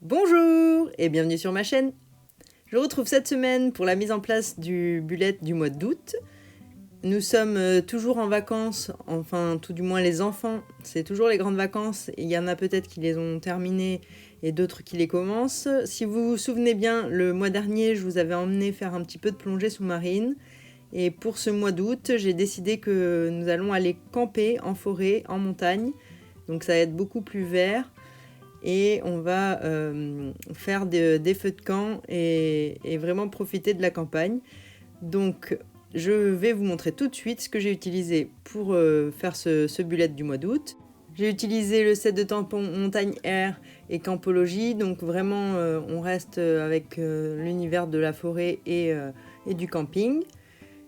Bonjour et bienvenue sur ma chaîne. Je vous retrouve cette semaine pour la mise en place du bullet du mois d'août. Nous sommes toujours en vacances, enfin tout du moins les enfants, c'est toujours les grandes vacances. Il y en a peut-être qui les ont terminées et d'autres qui les commencent. Si vous vous souvenez bien, le mois dernier, je vous avais emmené faire un petit peu de plongée sous-marine. Et pour ce mois d'août, j'ai décidé que nous allons aller camper en forêt, en montagne. Donc ça va être beaucoup plus vert. Et on va faire des feux de camp et vraiment profiter de la campagne. Donc je vais vous montrer tout de suite ce que j'ai utilisé pour faire ce bullet du mois d'août. J'ai utilisé le set de tampons Montagne Air et Campologie, donc vraiment on reste avec l'univers de la forêt et du camping.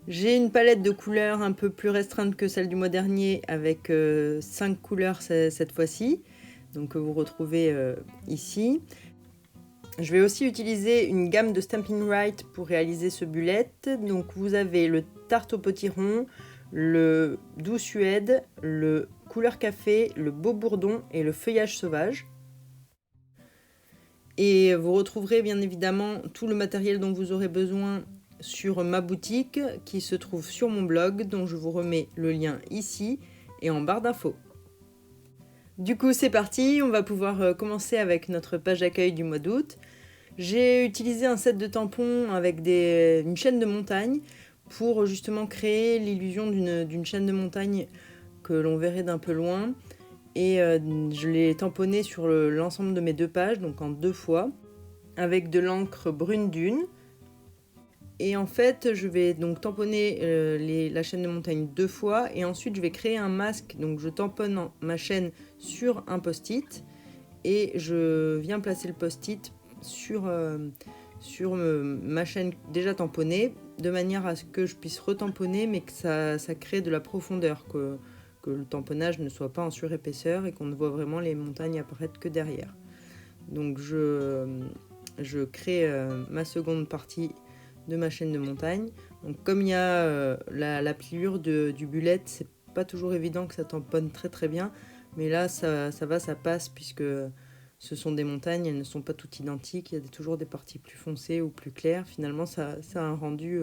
J'ai une palette de couleurs un peu plus restreinte que celle du mois dernier avec 5 couleurs cette fois-ci. Donc que vous retrouvez ici. Je vais aussi utiliser une gamme de Stampin' Right pour réaliser ce bullet. Donc vous avez le tarte au potiron, le doux suède, le couleur café, le beau bourdon et le feuillage sauvage. Et vous retrouverez bien évidemment tout le matériel dont vous aurez besoin sur ma boutique qui se trouve sur mon blog, dont je vous remets le lien ici et en barre d'infos. Du coup, c'est parti, on va pouvoir commencer avec notre page d'accueil du mois d'août. J'ai utilisé un set de tampons avec une chaîne de montagne pour justement créer l'illusion d'une chaîne de montagne que l'on verrait d'un peu loin. Et je l'ai tamponné sur l'ensemble de mes deux pages, donc en 2 fois, avec de l'encre brune dune. Et en fait, je vais donc tamponner la chaîne de montagne 2 fois et ensuite je vais créer un masque. Donc je tamponne ma chaîne sur un post-it et je viens placer le post-it sur ma chaîne déjà tamponnée de manière à ce que je puisse retamponner mais que ça crée de la profondeur, que le tamponnage ne soit pas en surépaisseur et qu'on ne voit vraiment les montagnes apparaître que derrière. Donc je crée ma seconde partie de ma chaîne de montagne. Donc comme il y a la pliure du bullet, c'est pas toujours évident que ça tamponne très bien, mais là ça passe puisque ce sont des montagnes, elles ne sont pas toutes identiques, il y a toujours des parties plus foncées ou plus claires. Finalement ça a un rendu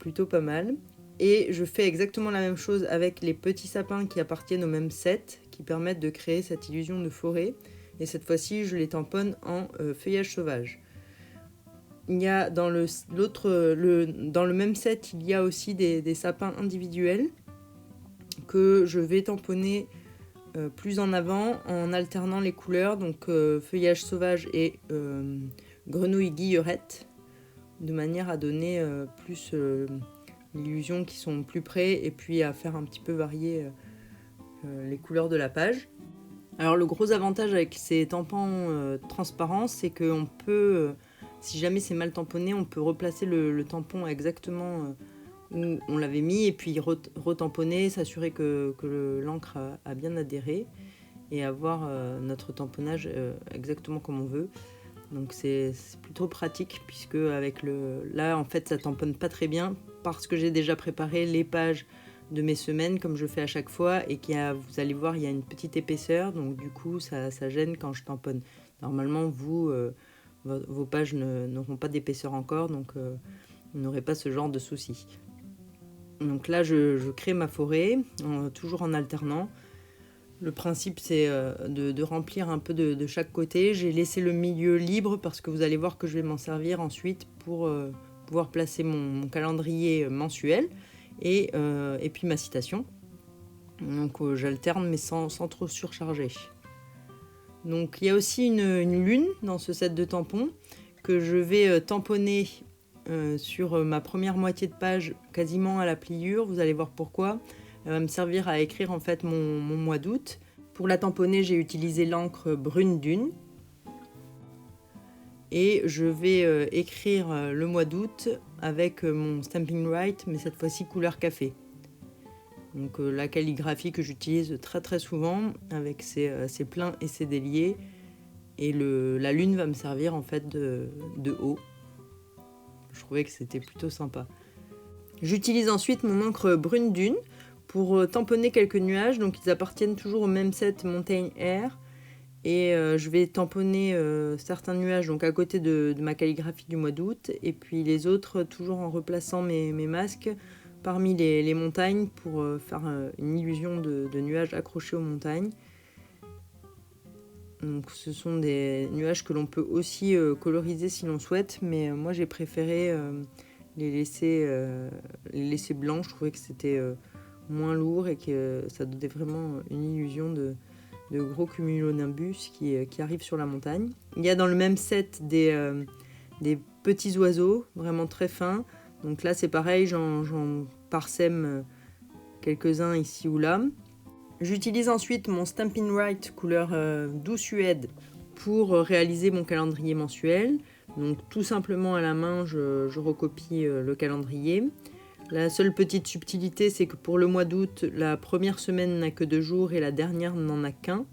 plutôt pas mal. Et je fais exactement la même chose avec les petits sapins qui appartiennent au même set, qui permettent de créer cette illusion de forêt. Et cette fois-ci, je les tamponne en feuillage sauvage. Il y a dans le même set, il y a aussi des sapins individuels que je vais tamponner plus en avant en alternant les couleurs, donc feuillage sauvage et grenouille guillerette, de manière à donner plus l'illusion qui sont plus près et puis à faire un petit peu varier les couleurs de la page. Alors le gros avantage avec ces tampons transparents, c'est qu'on peut... si jamais c'est mal tamponné, on peut replacer le tampon exactement où on l'avait mis et puis retamponner, s'assurer que l'encre a bien adhéré et avoir notre tamponnage exactement comme on veut. Donc c'est plutôt pratique puisque là en fait ça tamponne pas très bien parce que j'ai déjà préparé les pages de mes semaines comme je fais à chaque fois et vous allez voir il y a une petite épaisseur, donc du coup ça gêne quand je tamponne. Normalement vos pages n'auront pas d'épaisseur encore, donc vous n'aurez pas ce genre de soucis. Donc là je crée ma forêt toujours en alternant. Le principe c'est de remplir un peu de chaque côté. J'ai laissé le milieu libre parce que vous allez voir que je vais m'en servir ensuite pour pouvoir placer mon calendrier mensuel et puis ma citation. Donc j'alterne mais sans trop surcharger. Donc il y a aussi une lune dans ce set de tampons que je vais tamponner sur ma première moitié de page quasiment à la pliure. Vous allez voir pourquoi. Elle va me servir à écrire en fait mon mois d'août. Pour la tamponner, j'ai utilisé l'encre brune dune. Et je vais écrire le mois d'août avec mon Stampin' Right, mais cette fois-ci couleur café. Donc la calligraphie que j'utilise très souvent avec ses pleins et ses déliés. Et la lune va me servir en fait de haut. Je trouvais que c'était plutôt sympa. J'utilise ensuite mon encre brune dune pour tamponner quelques nuages. Donc ils appartiennent toujours au même set Montagne Air. Et je vais tamponner certains nuages donc à côté de ma calligraphie du mois d'août, et puis les autres toujours en replaçant mes masques parmi les montagnes pour faire une illusion de nuages accrochés aux montagnes. Donc ce sont des nuages que l'on peut aussi coloriser si l'on souhaite, mais moi j'ai préféré les laisser blancs. Je trouvais que c'était moins lourd et que ça donnait vraiment une illusion de gros cumulonimbus qui arrivent sur la montagne. Il y a dans le même set des petits oiseaux vraiment très fins. Donc là c'est pareil, j'en parsème quelques-uns ici ou là. J'utilise ensuite mon Stampin' Write couleur doux suède pour réaliser mon calendrier mensuel. Donc tout simplement à la main, je recopie le calendrier. La seule petite subtilité, c'est que pour le mois d'août, la première semaine n'a que 2 jours et la dernière n'en a qu'un.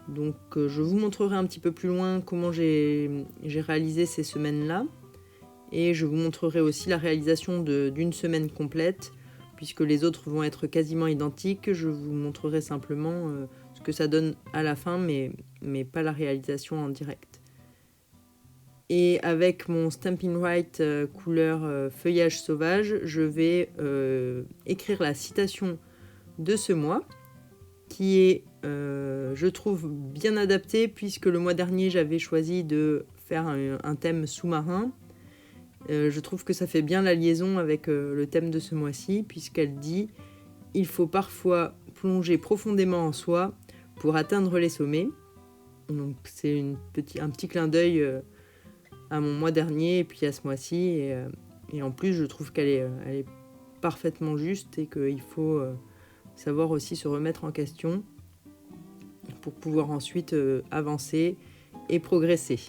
Donc je vous montrerai un petit peu plus loin comment j'ai réalisé ces semaines-là. Et je vous montrerai aussi la réalisation d'une semaine complète, puisque les autres vont être quasiment identiques. Je vous montrerai simplement ce que ça donne à la fin, mais pas la réalisation en direct. Et avec mon Stampin' Write couleur feuillage sauvage, je vais écrire la citation de ce mois, qui est, je trouve, bien adaptée, puisque le mois dernier, j'avais choisi de faire un thème sous-marin. Je trouve que ça fait bien la liaison avec le thème de ce mois-ci, puisqu'elle dit « Il faut parfois plonger profondément en soi pour atteindre les sommets ». Donc c'est un petit clin d'œil à mon mois dernier et puis à ce mois-ci. Et en plus, je trouve qu'elle est parfaitement juste et qu'il faut savoir aussi se remettre en question pour pouvoir ensuite avancer et progresser.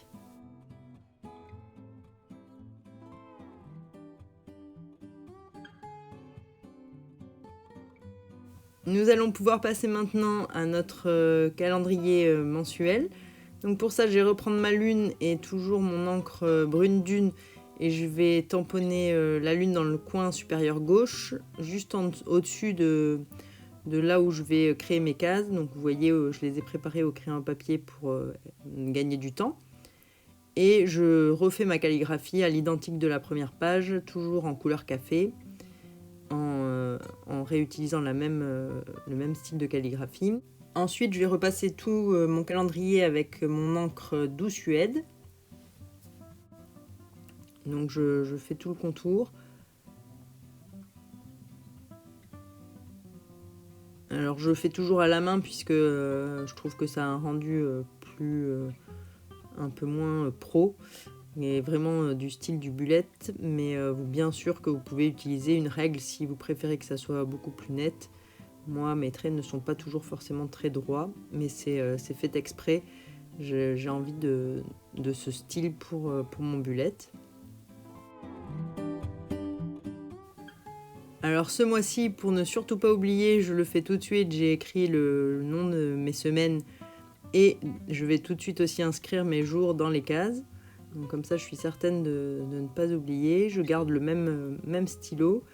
Nous allons pouvoir passer maintenant à notre calendrier mensuel. Donc pour ça, je vais reprendre ma lune et toujours mon encre brune dune, et je vais tamponner la lune dans le coin supérieur gauche, juste au-dessus de là où je vais créer mes cases. Donc vous voyez, je les ai préparées au crayon à papier pour gagner du temps. Et je refais ma calligraphie à l'identique de la première page, toujours en couleur café, en réutilisant le même style de calligraphie. Ensuite, je vais repasser tout mon calendrier avec mon encre doux suède. Donc je fais tout le contour. Alors je le fais toujours à la main puisque je trouve que ça a un rendu un peu moins pro, et vraiment du style du bullet, mais bien sûr que vous pouvez utiliser une règle si vous préférez que ça soit beaucoup plus net. Moi, mes traits ne sont pas toujours forcément très droits, mais c'est fait exprès. J'ai envie de ce style pour mon bullet. Alors ce mois-ci, pour ne surtout pas oublier, je le fais tout de suite, j'ai écrit le nom de mes semaines et je vais tout de suite aussi inscrire mes jours dans les cases. Donc comme ça, je suis certaine de ne pas oublier. Je garde le même stylo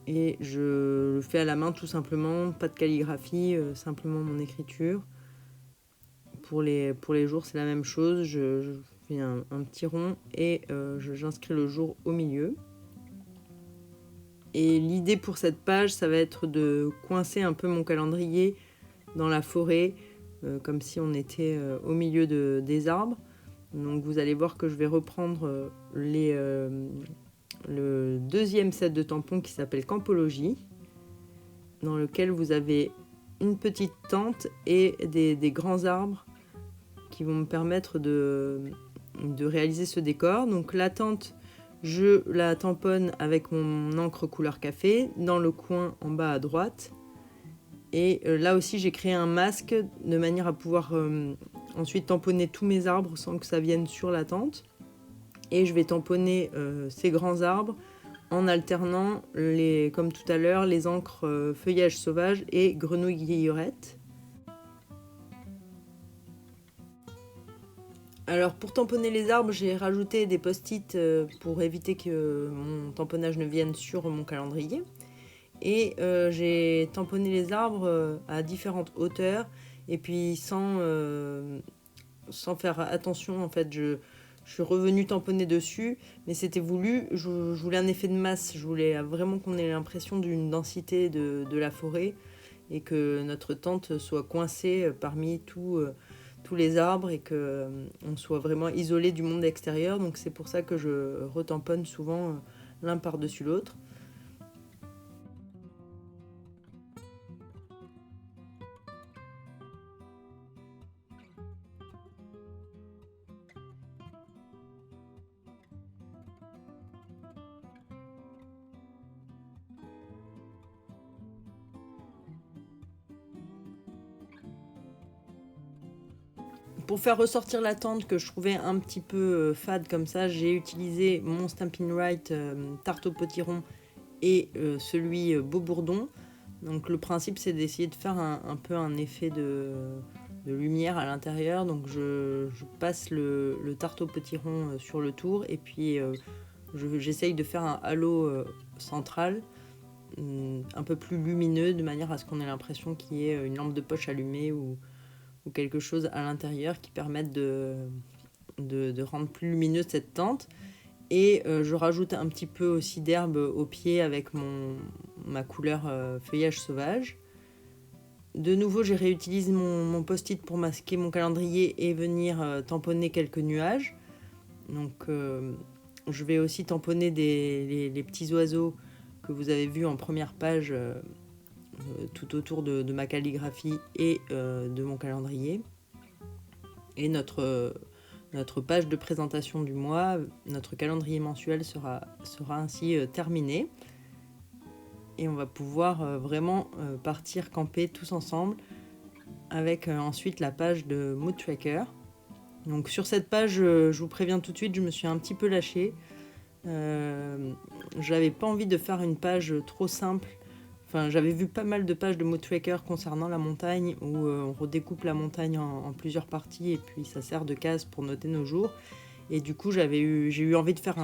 et je le fais à la main tout simplement, pas de calligraphie, simplement mon écriture. Pour les jours, c'est la même chose, je fais un petit rond et j'inscris le jour au milieu. Et l'idée pour cette page, ça va être de coincer un peu mon calendrier dans la forêt, comme si on était au milieu des arbres. Donc vous allez voir que je vais reprendre le deuxième set de tampons qui s'appelle Campologie, dans lequel vous avez une petite tente et des grands arbres qui vont me permettre de réaliser ce décor. Donc la tente, je la tamponne avec mon encre couleur café dans le coin en bas à droite. Et là aussi, j'ai créé un masque de manière à pouvoir ensuite tamponner tous mes arbres sans que ça vienne sur la tente. Et je vais tamponner ces grands arbres en alternant, comme tout à l'heure, les encres feuillage sauvage et grenouille guillerette. Alors pour tamponner les arbres, j'ai rajouté des post-it pour éviter que mon tamponnage ne vienne sur mon calendrier. Et j'ai tamponné les arbres à différentes hauteurs Et puis sans faire attention, en fait, je suis revenue tamponner dessus, mais c'était voulu. Je voulais un effet de masse. Je voulais vraiment qu'on ait l'impression d'une densité de la forêt et que notre tente soit coincée parmi tous les arbres et qu'on soit vraiment isolé du monde extérieur. Donc c'est pour ça que je retamponne souvent l'un par-dessus l'autre. Pour faire ressortir la tente que je trouvais un petit peu fade comme ça, j'ai utilisé mon Stampin' Right tarte au potiron et celui Beau Bourdon. Donc le principe c'est d'essayer de faire un peu un effet de lumière à l'intérieur. Donc je passe le tarte au potiron sur le tour et puis j'essaye de faire un halo central un peu plus lumineux de manière à ce qu'on ait l'impression qu'il y ait une lampe de poche allumée ou quelque chose à l'intérieur qui permette de rendre plus lumineuse cette tente. Et je rajoute un petit peu aussi d'herbe au pied avec ma couleur feuillage sauvage. De nouveau, j'ai réutilisé mon post-it pour masquer mon calendrier et venir tamponner quelques nuages. Donc je vais aussi tamponner les petits oiseaux que vous avez vus en première page tout autour de ma calligraphie et de mon calendrier. Et notre page de présentation du mois, notre calendrier mensuel sera ainsi terminé. Et on va pouvoir vraiment partir camper tous ensemble avec ensuite la page de Mood Tracker. Donc sur cette page, je vous préviens tout de suite, je me suis un petit peu lâchée. J'avais pas envie de faire une page trop simple. Enfin, j'avais vu pas mal de pages de Mood Tracker concernant la montagne où on redécoupe la montagne en plusieurs parties et puis ça sert de case pour noter nos jours. Et du coup, j'ai eu envie de faire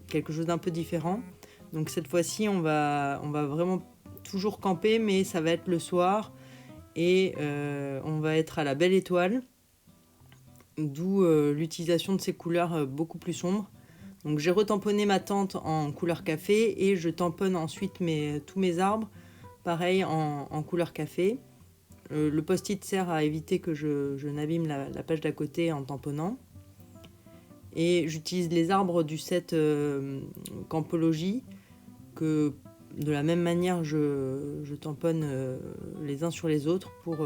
quelque chose d'un peu différent. Donc cette fois-ci, on va vraiment toujours camper, mais ça va être le soir et on va être à la belle étoile, d'où l'utilisation de ces couleurs beaucoup plus sombres. Donc j'ai retamponné ma tente en couleur café et je tamponne ensuite tous mes arbres, pareil en couleur café. Le post-it sert à éviter que je n'abîme la page d'à côté en tamponnant. Et j'utilise les arbres du set Campologie, que de la même manière je tamponne les uns sur les autres pour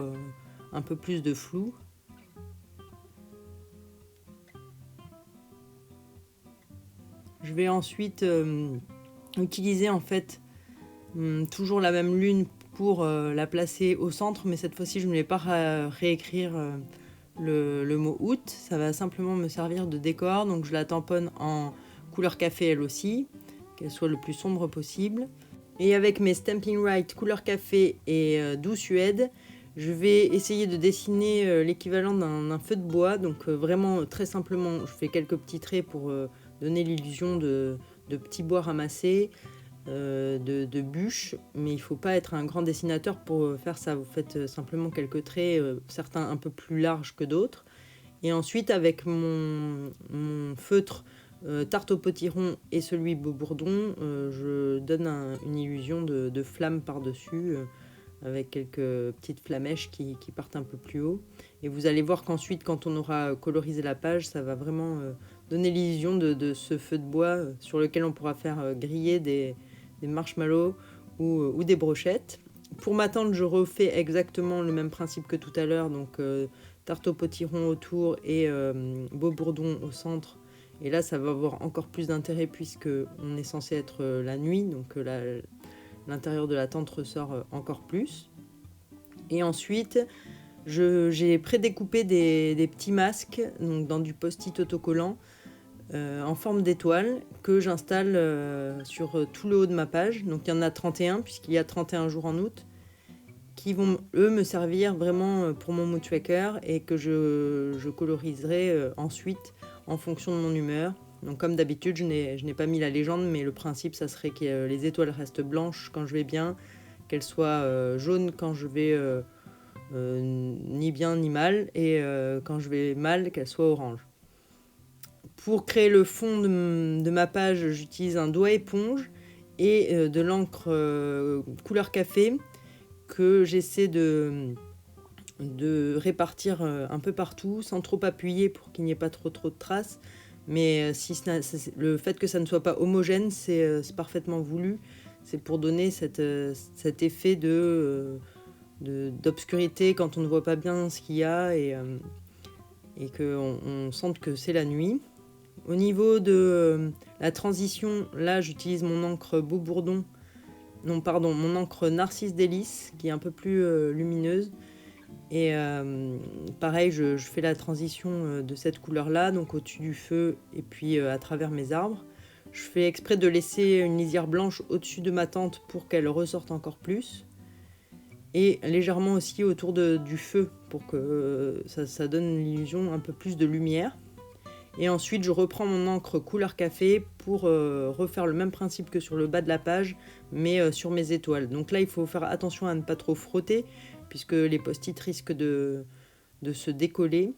un peu plus de flou. Je vais ensuite utiliser en fait toujours la même lune pour la placer au centre, mais cette fois-ci je ne vais pas réécrire le mot août, ça va simplement me servir de décor, donc je la tamponne en couleur café elle aussi, qu'elle soit le plus sombre possible. Et avec mes Stampin' Right couleur café et doux suède, je vais essayer de dessiner l'équivalent d'un feu de bois, donc vraiment très simplement je fais quelques petits traits pour donner l'illusion de petits bois ramassés, de bûches, mais il ne faut pas être un grand dessinateur pour faire ça. Vous faites simplement quelques traits, certains un peu plus larges que d'autres. Et ensuite, avec mon feutre tarte au potiron et celui Beau Bourdon, je donne une illusion de flamme par-dessus, avec quelques petites flamèches qui partent un peu plus haut. Et vous allez voir qu'ensuite, quand on aura colorisé la page, ça va vraiment donner l'illusion de ce feu de bois sur lequel on pourra faire griller des marshmallows ou des brochettes. Pour ma tente, je refais exactement le même principe que tout à l'heure, donc tarte au potiron autour et Beau Bourdon au centre. Et là, ça va avoir encore plus d'intérêt puisque on est censé être la nuit, donc l'intérieur de la tente ressort encore plus. Et ensuite, j'ai prédécoupé des petits masques donc dans du post-it autocollant en forme d'étoile que j'installe sur tout le haut de ma page. Donc il y en a 31 puisqu'il y a 31 jours en août qui vont eux me servir vraiment pour mon mood tracker et que je coloriserai ensuite en fonction de mon humeur. Donc comme d'habitude, je n'ai pas mis la légende, mais le principe ça serait que les étoiles restent blanches quand je vais bien, qu'elles soient jaunes quand je vais ni bien ni mal, et quand je vais mal, qu'elle soit orange. Pour créer le fond de ma page, j'utilise un doigt éponge et de l'encre couleur café que j'essaie de répartir un peu partout sans trop appuyer pour qu'il n'y ait pas trop de traces. Mais le fait que ça ne soit pas homogène, c'est parfaitement voulu. C'est pour donner cet effet d'obscurité quand on ne voit pas bien ce qu'il y a et qu'on sente que c'est la nuit. Au niveau de la transition, là j'utilise mon encre Beau Bourdon, mon encre Narcisse Délice qui est un peu plus lumineuse. Et pareil, je fais la transition de cette couleur-là, donc au-dessus du feu et puis à travers mes arbres. Je fais exprès de laisser une lisière blanche au-dessus de ma tente pour qu'elle ressorte encore plus. Et légèrement aussi autour du feu pour que ça donne l'illusion un peu plus de lumière. Et ensuite, je reprends mon encre couleur café pour refaire le même principe que sur le bas de la page, mais sur mes étoiles. Donc là, il faut faire attention à ne pas trop frotter, puisque les post-it risquent de se décoller.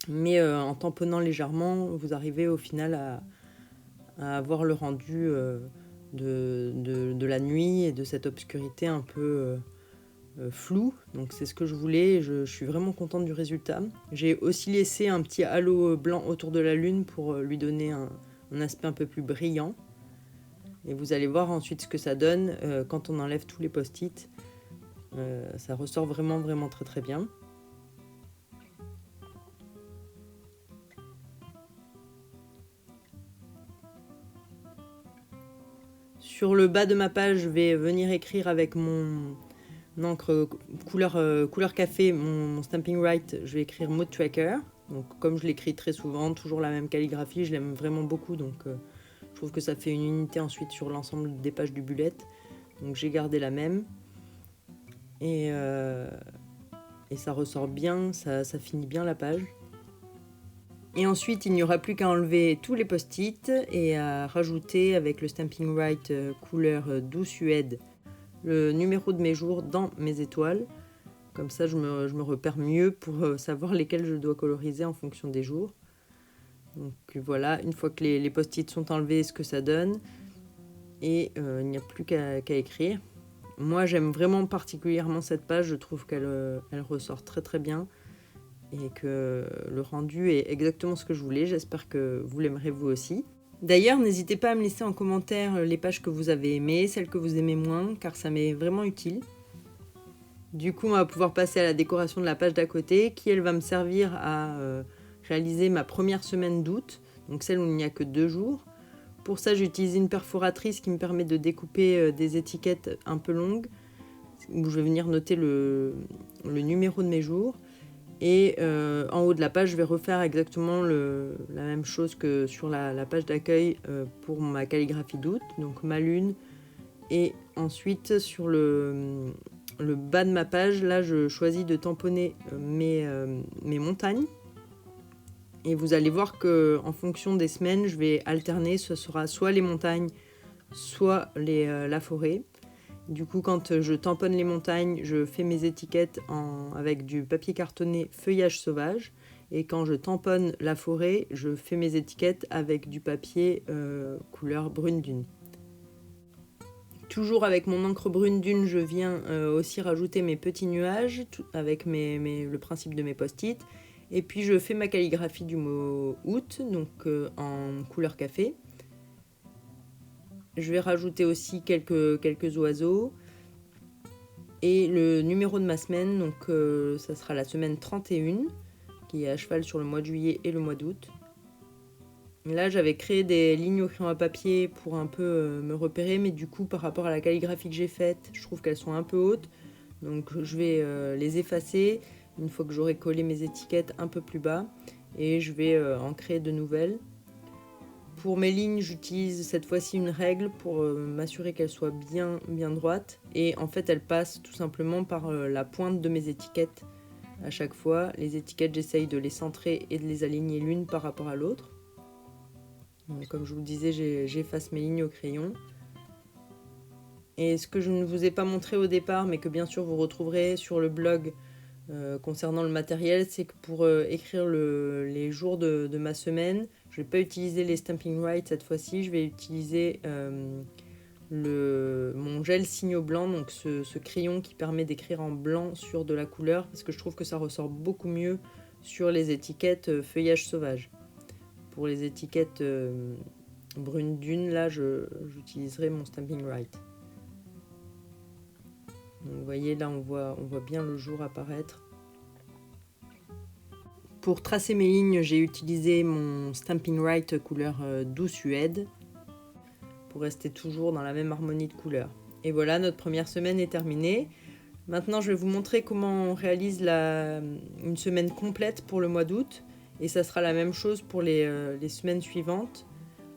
Mais en tamponnant légèrement, vous arrivez au final à avoir le rendu de la nuit et de cette obscurité un peu floue. Donc c'est ce que je voulais et je suis vraiment contente du résultat. J'ai aussi laissé un petit halo blanc autour de la lune pour lui donner un aspect un peu plus brillant. Et vous allez voir ensuite ce que ça donne quand on enlève tous les post-it. Ça ressort vraiment très très bien. Sur le bas de ma page, je vais venir écrire avec mon encre couleur café, mon Stampin' Right, je vais écrire Mode Tracker. Donc comme je l'écris très souvent, toujours la même calligraphie, je l'aime vraiment beaucoup, donc je trouve que ça fait une unité ensuite sur l'ensemble des pages du bullet. Donc j'ai gardé la même. Et ça ressort bien, ça finit bien la page. Et ensuite, il n'y aura plus qu'à enlever tous les post-it et à rajouter avec le Stampin' Right couleur Doux Suède le numéro de mes jours dans mes étoiles. Comme ça, je me repère mieux pour savoir lesquels je dois coloriser en fonction des jours. Donc voilà, une fois que les post-it sont enlevés, ce que ça donne. Et il n'y a plus qu'à écrire. Moi, j'aime vraiment particulièrement cette page. Je trouve qu'elle ressort très très bien. Et que le rendu est exactement ce que je voulais. J'espère que vous l'aimerez vous aussi. D'ailleurs, n'hésitez pas à me laisser en commentaire les pages que vous avez aimées, celles que vous aimez moins, car ça m'est vraiment utile. Du coup, on va pouvoir passer à la décoration de la page d'à côté, qui elle va me servir à réaliser ma première semaine d'août, donc celle où il n'y a que 2 jours. Pour ça, j'ai utilisé une perforatrice qui me permet de découper des étiquettes un peu longues, où je vais venir noter le numéro de mes jours. Et en haut de la page, je vais refaire exactement la même chose que sur la page d'accueil pour ma calligraphie d'août, donc ma lune. Et ensuite, sur le bas de ma page, là, je choisis de tamponner mes montagnes. Et vous allez voir qu'en fonction des semaines, je vais alterner. Ce sera soit les montagnes, soit la forêt. Du coup, quand je tamponne les montagnes, je fais mes étiquettes avec du papier cartonné feuillage sauvage. Et quand je tamponne la forêt, je fais mes étiquettes avec du papier couleur brune dune. Toujours avec mon encre brune dune, je viens aussi rajouter mes petits nuages avec le principe de mes post-it. Et puis je fais ma calligraphie du mot août, donc en couleur café. Je vais rajouter aussi quelques oiseaux. Et le numéro de ma semaine, donc ça sera la semaine 31, qui est à cheval sur le mois de juillet et le mois d'août. Là, j'avais créé des lignes au crayon à papier pour un peu me repérer, mais du coup, par rapport à la calligraphie que j'ai faite, je trouve qu'elles sont un peu hautes. Donc je vais les effacer une fois que j'aurai collé mes étiquettes un peu plus bas. Et je vais en créer de nouvelles. Pour mes lignes, j'utilise cette fois-ci une règle pour m'assurer qu'elles soient bien droites. Et en fait, elles passent tout simplement par la pointe de mes étiquettes. À chaque fois, les étiquettes, j'essaye de les centrer et de les aligner l'une par rapport à l'autre. Donc, comme je vous le disais, j'efface mes lignes au crayon. Et ce que je ne vous ai pas montré au départ, mais que bien sûr vous retrouverez sur le blog concernant le matériel, c'est que pour écrire les jours de ma semaine, je ne vais pas utiliser les Stamping Right cette fois-ci, je vais utiliser mon gel Signo blanc, donc ce crayon qui permet d'écrire en blanc sur de la couleur, parce que je trouve que ça ressort beaucoup mieux sur les étiquettes feuillage sauvage. Pour les étiquettes brune dune, là j'utiliserai mon Stamping Right. Donc, vous voyez, là on voit bien le jour apparaître. Pour tracer mes lignes, j'ai utilisé mon Stamping Right couleur Doux Suède pour rester toujours dans la même harmonie de couleurs. Et voilà, notre première semaine est terminée. Maintenant, je vais vous montrer comment on réalise une semaine complète pour le mois d'août. Et ça sera la même chose pour les semaines suivantes,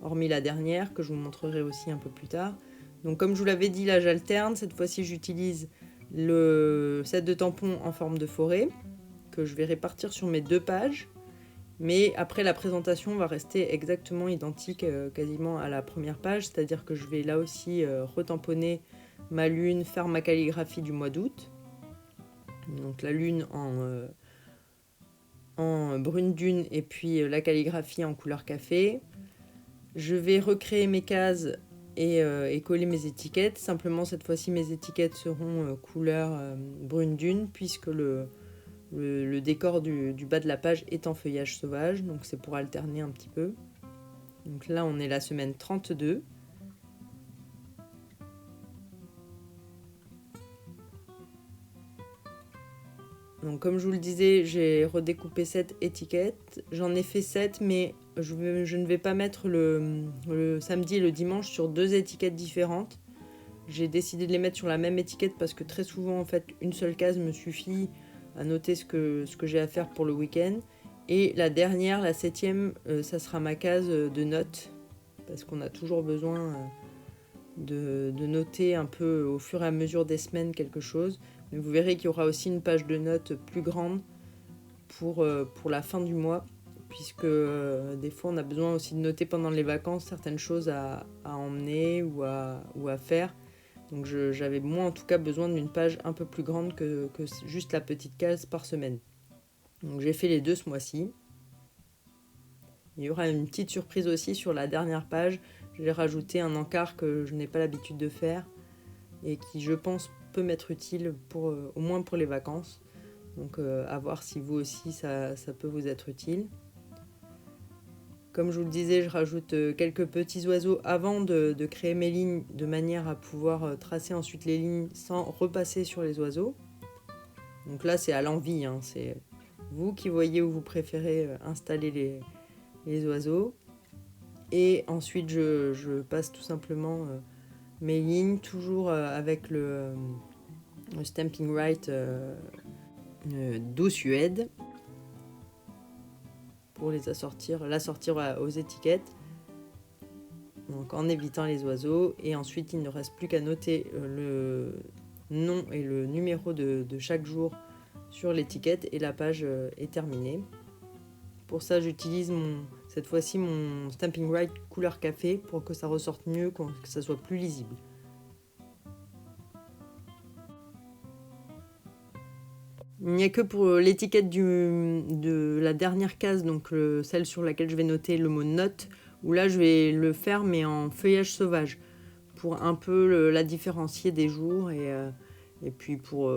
hormis la dernière, que je vous montrerai aussi un peu plus tard. Donc comme je vous l'avais dit, là j'alterne. Cette fois-ci, j'utilise le set de tampons en forme de forêt, que je vais répartir sur mes 2 pages. Mais après, la présentation va rester exactement identique quasiment à la première page. C'est-à-dire que je vais là aussi retamponner ma lune, faire ma calligraphie du mois d'août. Donc la lune en brune dune et puis la calligraphie en couleur café. Je vais recréer mes cases et coller mes étiquettes. Simplement, cette fois-ci, mes étiquettes seront couleur brune dune, puisque le décor du bas de la page est en feuillage sauvage, donc c'est pour alterner un petit peu. Donc là, on est la semaine 32. Donc comme je vous le disais, j'ai redécoupé 7 étiquettes. J'en ai fait 7, mais je ne vais pas mettre le samedi et le dimanche sur 2 étiquettes différentes. J'ai décidé de les mettre sur la même étiquette parce que très souvent, en fait, une seule case me suffit à noter ce que j'ai à faire pour le week-end. Et la dernière, la 7e, ça sera ma case de notes, parce qu'on a toujours besoin de noter un peu au fur et à mesure des semaines quelque chose. Mais vous verrez qu'il y aura aussi une page de notes plus grande pour la fin du mois, puisque des fois on a besoin aussi de noter pendant les vacances certaines choses à emmener ou à faire. Donc j'avais moi en tout cas besoin d'une page un peu plus grande que juste la petite case par semaine. Donc j'ai fait les 2 ce mois-ci. Il y aura une petite surprise aussi sur la dernière page. J'ai rajouté un encart que je n'ai pas l'habitude de faire et qui, je pense, peut m'être utile au moins pour les vacances. Donc à voir si vous aussi ça peut vous être utile. Comme je vous le disais, je rajoute quelques petits oiseaux avant de créer mes lignes, de manière à pouvoir tracer ensuite les lignes sans repasser sur les oiseaux. Donc là, c'est à l'envie, hein, c'est vous qui voyez où vous préférez installer les oiseaux. Et ensuite, je passe tout simplement mes lignes, toujours avec le Stamping Right Doux Suède, pour l'assortir aux étiquettes, donc en évitant les oiseaux. Et ensuite, il ne reste plus qu'à noter le nom et le numéro de chaque jour sur l'étiquette et la page est terminée. Pour ça, j'utilise cette fois-ci mon Stamping Right couleur café pour que ça ressorte mieux, que ça soit plus lisible. Il n'y a que pour l'étiquette de la dernière case, donc celle sur laquelle je vais noter le mot note, où là je vais le faire mais en feuillage sauvage, pour un peu la différencier des jours et puis pour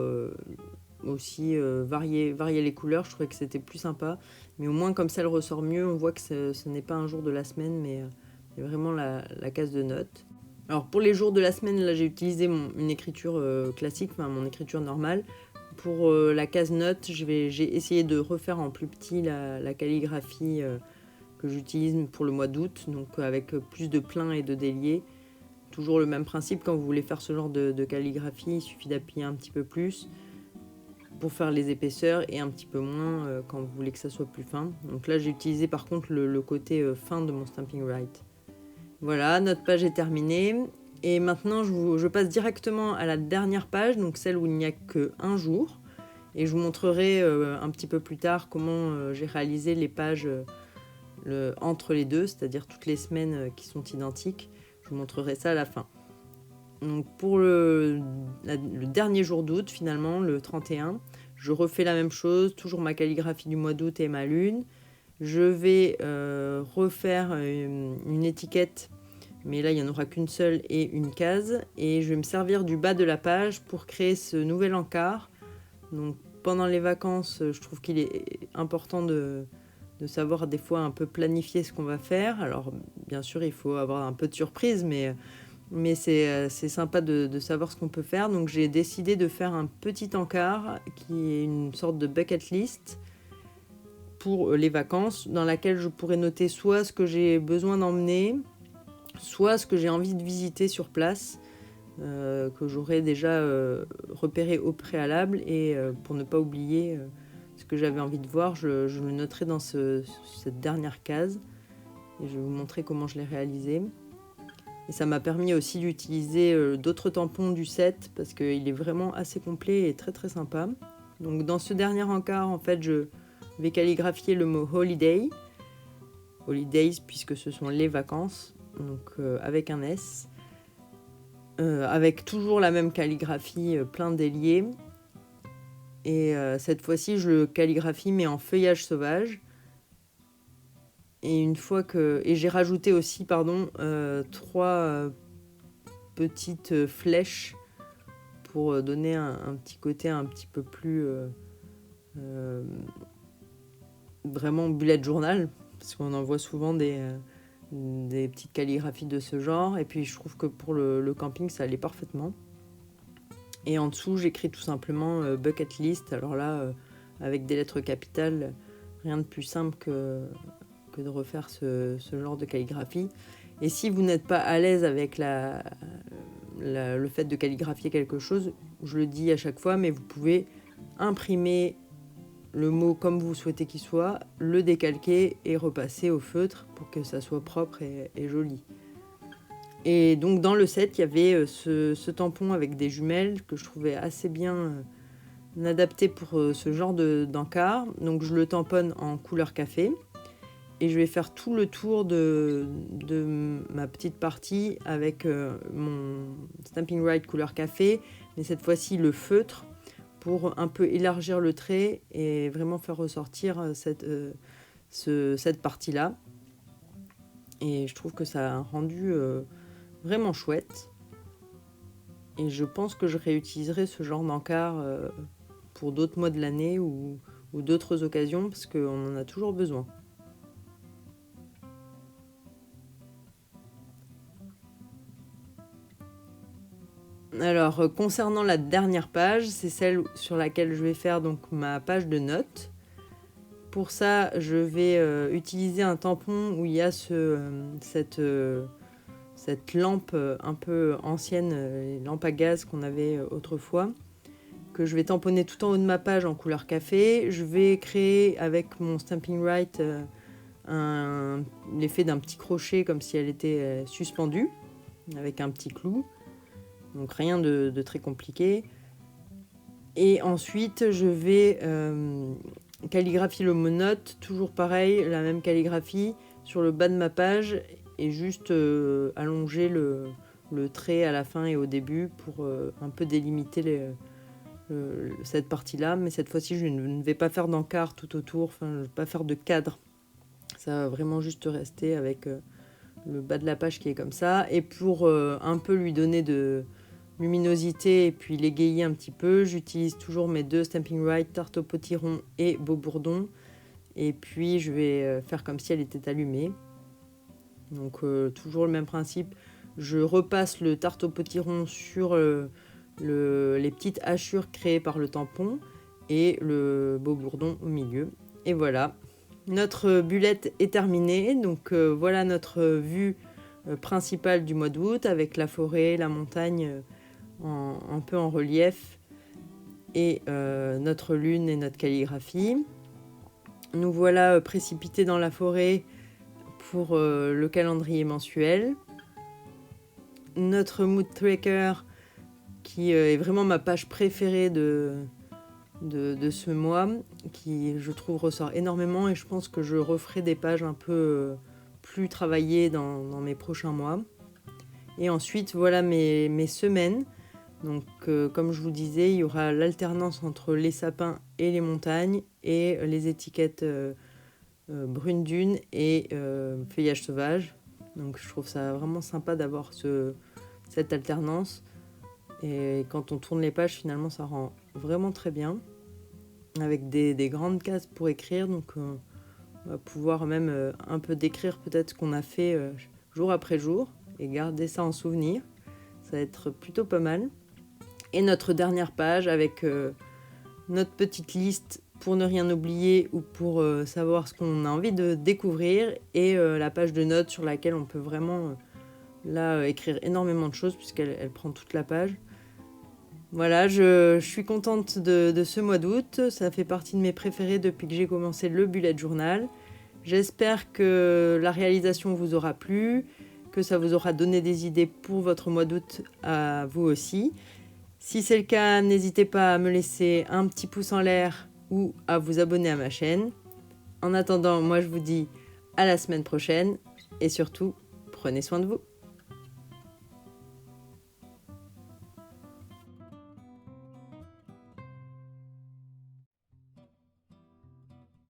aussi varier les couleurs. Je trouvais que c'était plus sympa, mais au moins comme ça elle ressort mieux, on voit que ce n'est pas un jour de la semaine mais vraiment la case de notes. Alors pour les jours de la semaine, là j'ai utilisé une écriture classique, enfin mon écriture normale. Pour la case notes, j'ai essayé de refaire en plus petit la calligraphie que j'utilise pour le mois d'août, donc avec plus de pleins et de déliés. Toujours le même principe, quand vous voulez faire ce genre de calligraphie, il suffit d'appuyer un petit peu plus pour faire les épaisseurs et un petit peu moins quand vous voulez que ça soit plus fin. Donc là j'ai utilisé par contre le côté fin de mon Stamping Right. Voilà, notre page est terminée. Et maintenant, je passe directement à la dernière page, donc celle où il n'y a qu'un jour. Et je vous montrerai un petit peu plus tard comment j'ai réalisé les pages entre les deux, c'est-à-dire toutes les semaines qui sont identiques. Je vous montrerai ça à la fin. Donc pour le dernier jour d'août, finalement, le 31, je refais la même chose, toujours ma calligraphie du mois d'août et ma lune. Je vais refaire une étiquette, mais là il n'y en aura qu'une seule et une case. Et je vais me servir du bas de la page pour créer ce nouvel encart. Donc pendant les vacances, je trouve qu'il est important de savoir des fois un peu planifier ce qu'on va faire. Alors bien sûr il faut avoir un peu de surprise, mais c'est sympa de savoir ce qu'on peut faire. Donc j'ai décidé de faire un petit encart qui est une sorte de bucket list pour les vacances, dans laquelle je pourrais noter soit ce que j'ai besoin d'emmener, soit ce que j'ai envie de visiter sur place, que j'aurais déjà repéré au préalable. Et pour ne pas oublier ce que j'avais envie de voir, je le noterai dans cette dernière case. Et je vais vous montrer comment je l'ai réalisé. Et ça m'a permis aussi d'utiliser d'autres tampons du set, parce qu'il est vraiment assez complet et très très sympa. Donc dans ce dernier encart, en fait, je vais calligraphier le mot holiday, holidays puisque ce sont les vacances, donc avec un S, avec toujours la même calligraphie plein d'ailiers. Et cette fois-ci, je le calligraphie mais en feuillage sauvage. Et j'ai rajouté aussi 3 petites flèches pour donner un petit côté un petit peu plus vraiment bullet journal, parce qu'on en voit souvent des petites calligraphies de ce genre. Et puis je trouve que pour le camping ça allait parfaitement. Et en dessous j'écris tout simplement bucket list. Alors là avec des lettres capitales, rien de plus simple que de refaire ce genre de calligraphie. Et si vous n'êtes pas à l'aise avec le fait de calligraphier quelque chose, je le dis à chaque fois, mais vous pouvez imprimer le mot comme vous souhaitez qu'il soit, le décalquer et repasser au feutre pour que ça soit propre et joli. Et donc dans le set, il y avait ce tampon avec des jumelles que je trouvais assez bien adapté pour ce genre d'encart. Donc je le tamponne en couleur café. Et je vais faire tout le tour de ma petite partie avec mon Stampin' Right couleur café, mais cette fois-ci le feutre, pour un peu élargir le trait et vraiment faire ressortir cette partie-là. Et je trouve que ça a un rendu vraiment chouette. Et je pense que je réutiliserai ce genre d'encart pour d'autres mois de l'année ou d'autres occasions, parce qu'on en a toujours besoin. Alors, concernant la dernière page, c'est celle sur laquelle je vais faire donc ma page de notes. Pour ça, je vais utiliser un tampon où il y a cette lampe un peu ancienne, les lampes à gaz qu'on avait autrefois, que je vais tamponner tout en haut de ma page en couleur café. Je vais créer avec mon Stampin' Right l'effet d'un petit crochet comme si elle était suspendue, avec un petit clou. Donc rien de très compliqué. Et ensuite, je vais calligraphier le mot note, toujours pareil, la même calligraphie sur le bas de ma page, et juste allonger le trait à la fin et au début pour un peu délimiter cette partie-là. Mais cette fois-ci, je ne vais pas faire d'encart tout autour, je ne vais pas faire de cadre. Ça va vraiment juste rester avec le bas de la page qui est comme ça. Et pour un peu lui donner de luminosité et puis l'égayer un petit peu, j'utilise toujours mes 2 Stampin' Right, tarte au potiron et beau bourdon. Et puis je vais faire comme si elle était allumée. Donc toujours le même principe. Je repasse le tarte au potiron sur les petites hachures créées par le tampon et le beau bourdon au milieu. Et voilà, notre bullette est terminée. Donc voilà notre vue principale du mois d'août avec la forêt, la montagne un peu en relief et notre lune et notre calligraphie. Nous voilà précipités dans la forêt pour le calendrier mensuel. Notre mood tracker qui est vraiment ma page préférée de ce mois, qui je trouve ressort énormément, et je pense que je referai des pages un peu plus travaillées dans mes prochains mois. Et ensuite voilà mes semaines. Donc comme je vous disais, il y aura l'alternance entre les sapins et les montagnes et les étiquettes brune dune et feuillage sauvage. Donc je trouve ça vraiment sympa d'avoir cette alternance. Et quand on tourne les pages, finalement, ça rend vraiment très bien. Avec des grandes cases pour écrire. Donc on va pouvoir même un peu décrire peut-être ce qu'on a fait jour après jour. Et garder ça en souvenir. Ça va être plutôt pas mal. Et notre dernière page avec notre petite liste pour ne rien oublier ou pour savoir ce qu'on a envie de découvrir. Et la page de notes sur laquelle on peut vraiment écrire énormément de choses puisqu'elle prend toute la page. Voilà, je suis contente de ce mois d'août. Ça fait partie de mes préférés depuis que j'ai commencé le bullet journal. J'espère que la réalisation vous aura plu, que ça vous aura donné des idées pour votre mois d'août à vous aussi. Si c'est le cas, n'hésitez pas à me laisser un petit pouce en l'air ou à vous abonner à ma chaîne. En attendant, moi je vous dis à la semaine prochaine et surtout, prenez soin de vous.